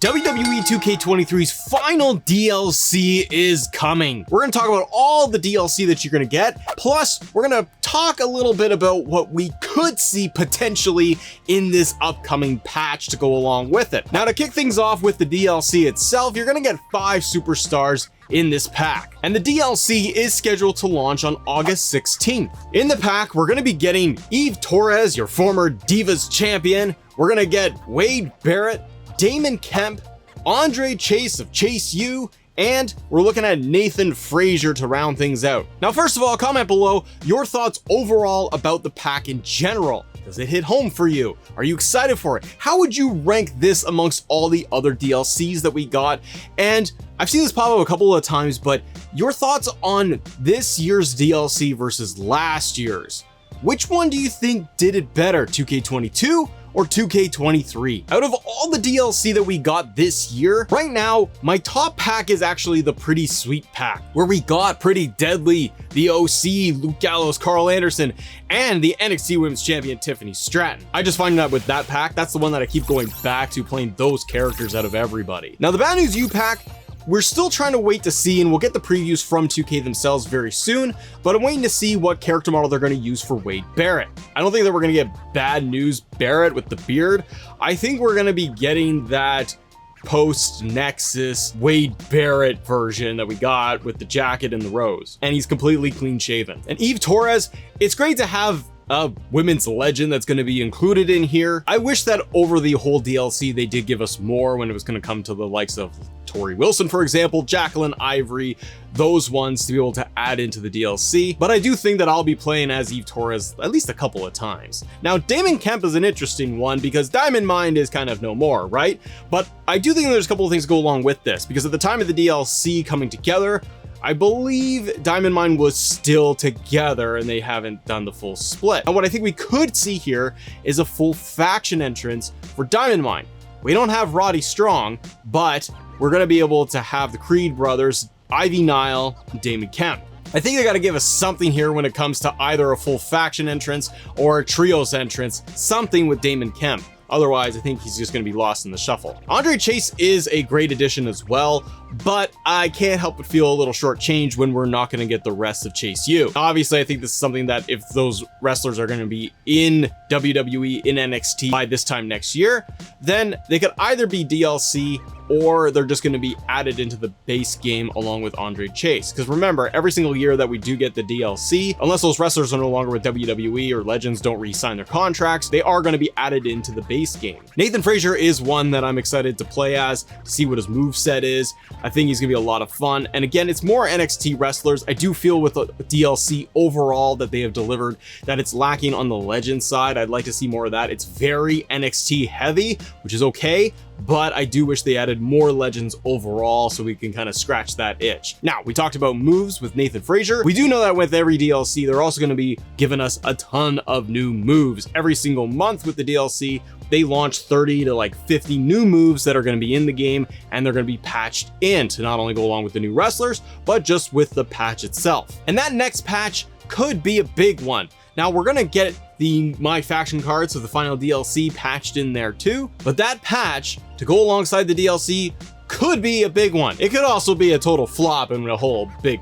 WWE 2K23's final DLC is coming. We're going to talk about all the DLC that you're going to get, plus we're going to talk a little bit about what we could see potentially in this upcoming patch to go along with it. Now, to kick things off with the DLC itself, you're going to get 5 superstars in this pack, and the DLC is scheduled to launch on August 16th. In the pack, we're going to be getting Eve Torres, your former Divas champion. We're going to get Wade Barrett, Damon Kemp, Andre Chase of Chase U, and we're looking at Nathan Frazier to round things out. Now, first of all, comment below your thoughts overall about the pack in general. Does it hit home for you? Are you excited for it? How would you rank this amongst all the other DLCs that we got? And I've seen this pop up a couple of times, but your thoughts on this year's DLC versus last year's. Which one do you think did it better, 2K22 or 2K23? Out of all the DLC that we got this year, right now, my top pack is actually the Pretty Sweet pack, where we got Pretty Deadly, the OC, Luke Gallows, Carl Anderson, and the NXT Women's Champion, Tiffany Stratton. I just find that with that pack, that's the one that I keep going back to, playing those characters out of everybody. Now, the Bad News U pack, we're still trying to wait to see, and we'll get the previews from 2K themselves very soon, but I'm waiting to see what character model they're going to use for Wade Barrett. I don't think that we're going to get Bad News Barrett with the beard. I think we're going to be getting that post-Nexus Wade Barrett version that we got with the jacket and the rose, and he's completely clean shaven. And Eve Torres, it's great to have a women's legend that's going to be included in here. I wish that over the whole DLC they did give us more when it was going to come to the likes of Tori Wilson, for example, Jacqueline Ivory, those ones to be able to add into the DLC. But I do think that I'll be playing as Eve Torres at least a couple of times. Now, Damon Kemp is an interesting one because Diamond Mine is kind of no more, right? But I do think there's a couple of things to go along with this, because at the time of the DLC coming together, I believe Diamond Mine was still together and they haven't done the full split. And what I think we could see here is a full faction entrance for Diamond Mine. We don't have Roddy Strong, but we're going to be able to have the Creed brothers, Ivy Nile, and Damon Kemp. I think they got to give us something here when it comes to either a full faction entrance or a trios entrance, something with Damon Kemp. Otherwise, I think he's just going to be lost in the shuffle. Andre Chase is a great addition as well, but I can't help but feel a little shortchanged when we're not going to get the rest of Chase U. Obviously, I think this is something that if those wrestlers are going to be in WWE, in NXT by this time next year, then they could either be DLC or they're just going to be added into the base game along with Andre Chase. Because remember, every single year that we do get the DLC, unless those wrestlers are no longer with WWE or Legends don't re-sign their contracts, they are going to be added into the base game. Nathan Frazier is one that I'm excited to play as, to see what his moveset is. I think he's going to be a lot of fun. And again, it's more NXT wrestlers. I do feel with the DLC overall that they have delivered that it's lacking on the Legends side. I'd like to see more of that. It's very NXT heavy, which is okay, but I do wish they added more Legends overall so we can kind of scratch that itch. Now, we talked about moves with Nathan Frazier. We do know that with every DLC, they're also going to be giving us a ton of new moves. Every single month with the DLC, they launch 30 to like 50 new moves that are going to be in the game, and they're going to be patched in to not only go along with the new wrestlers, but just with the patch itself. And that next patch could be a big one. Now, we're going to get the My Faction cards of the final DLC patched in there too, but that patch to go alongside the DLC could be a big one. It could also be a total flop and a whole big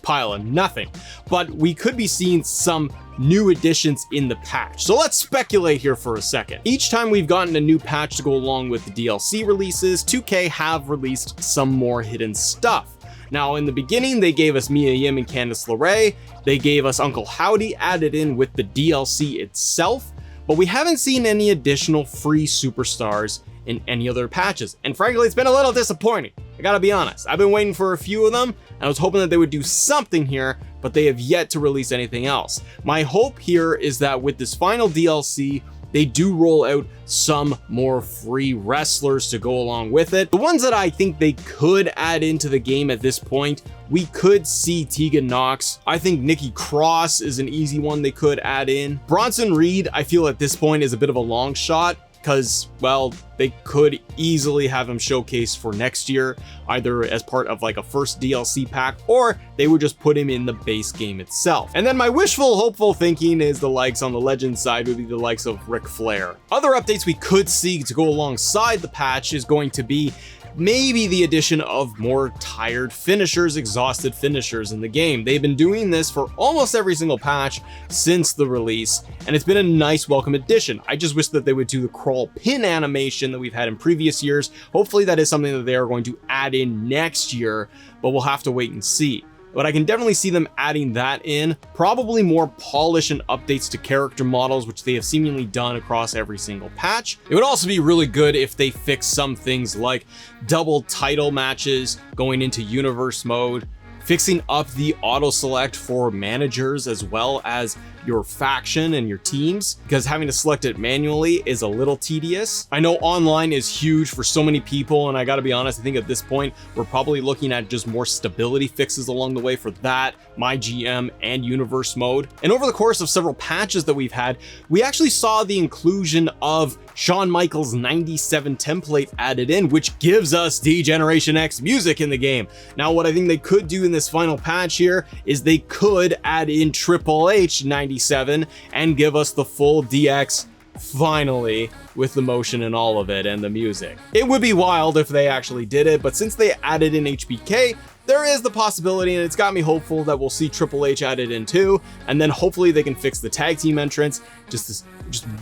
pile of nothing, but we could be seeing some new additions in the patch. So let's speculate here for a second. Each time we've gotten a new patch to go along with the DLC releases, 2K have released some more hidden stuff. Now, in the beginning, they gave us Mia Yim and Candice LeRae. They gave us Uncle Howdy added in with the DLC itself, but we haven't seen any additional free superstars in any other patches. And frankly, it's been a little disappointing. I gotta be honest. I've been waiting for a few of them, and I was hoping that they would do something here, but they have yet to release anything else. My hope here is that with this final DLC, they do roll out some more free wrestlers to go along with it. The ones that I think they could add into the game at this point, we could see Tegan Nox. I think Nikki Cross is an easy one they could add in. Bronson Reed, I feel at this point is a bit of a long shot because, well, they could easily have him showcased for next year, either as part of like a first DLC pack, or they would just put him in the base game itself. And then my wishful, hopeful thinking is the likes on the Legends side would be the likes of Ric Flair. Other updates we could see to go alongside the patch is going to be maybe the addition of more tired finishers, exhausted finishers in the game. They've been doing this for almost every single patch since the release, and it's been a nice welcome addition. I just wish that they would do the crawl pin animation that we've had in previous years. Hopefully that is something that they are going to add in next year, but we'll have to wait and see. But I can definitely see them adding that in, probably more polish and updates to character models, which they have seemingly done across every single patch. It would also be really good if they fix some things like double title matches going into universe mode, fixing up the auto select for managers as well as your faction and your teams, because having to select it manually is a little tedious. I know online is huge for so many people, and I gotta be honest, I think at this point we're probably looking at just more stability fixes along the way for that, my GM, and universe mode. And over the course of several patches that we've had, we actually saw the inclusion of Shawn Michaels' 97 template added in, which gives us D-Generation X music in the game. Now, what I think they could do in this final patch here is they could add in Triple H 97 and give us the full DX finally, with the motion and all of it and the music. It would be wild if they actually did it, but since they added in HBK, there is the possibility, and it's got me hopeful that we'll see Triple H added in too, and then hopefully they can fix the tag team entrance. Just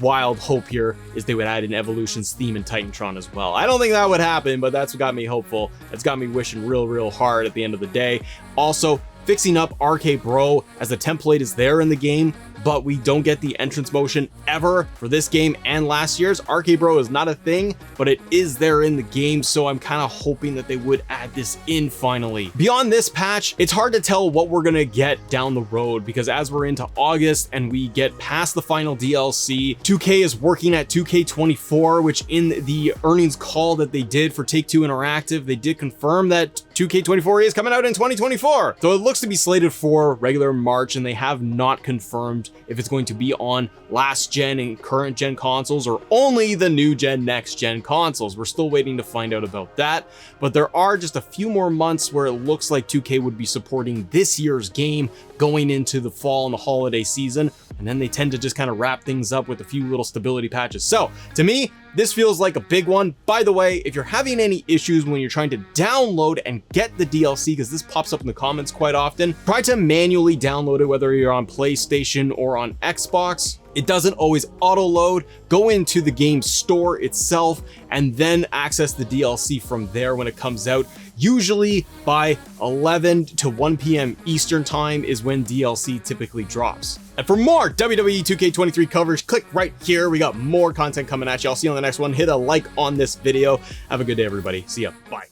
wild hope here is they would add in Evolution's theme in Titantron as well. I don't think that would happen, but that's what got me hopeful. It's got me wishing real hard at the end of the day. Also, fixing up RK Bro, as the template is there in the game, but we don't get the entrance motion ever for this game and last year's. RK Bro is not a thing, but it is there in the game, so I'm kind of hoping that they would add this in finally. Beyond this patch, it's hard to tell what we're gonna get down the road, because as we're into August and we get past the final DLC, 2K is working at 2K24, which in the earnings call that they did for Take-Two Interactive, they did confirm that 2K24 is coming out in 2024. So it looks to be slated for regular March, and they have not confirmed if it's going to be on last gen and current gen consoles or only the new gen, next gen consoles. We're still waiting to find out about that, but there are just a few more months where it looks like 2K would be supporting this year's game going into the fall and the holiday season, and then they tend to just kind of wrap things up with a few little stability patches. So to me, this feels like a big one. By the way, if you're having any issues when you're trying to download and get the DLC, because this pops up in the comments quite often, try to manually download it, whether you're on PlayStation or on Xbox. It doesn't always auto load. Go into the game store itself and then access the DLC from there when it comes out. Usually by 11 to 1 p.m. Eastern time is when DLC typically drops. And for more WWE 2K23 coverage, click right here. We got more content coming at you. I'll see you on the next one. Hit a like on this video. Have a good day, everybody. See ya. Bye.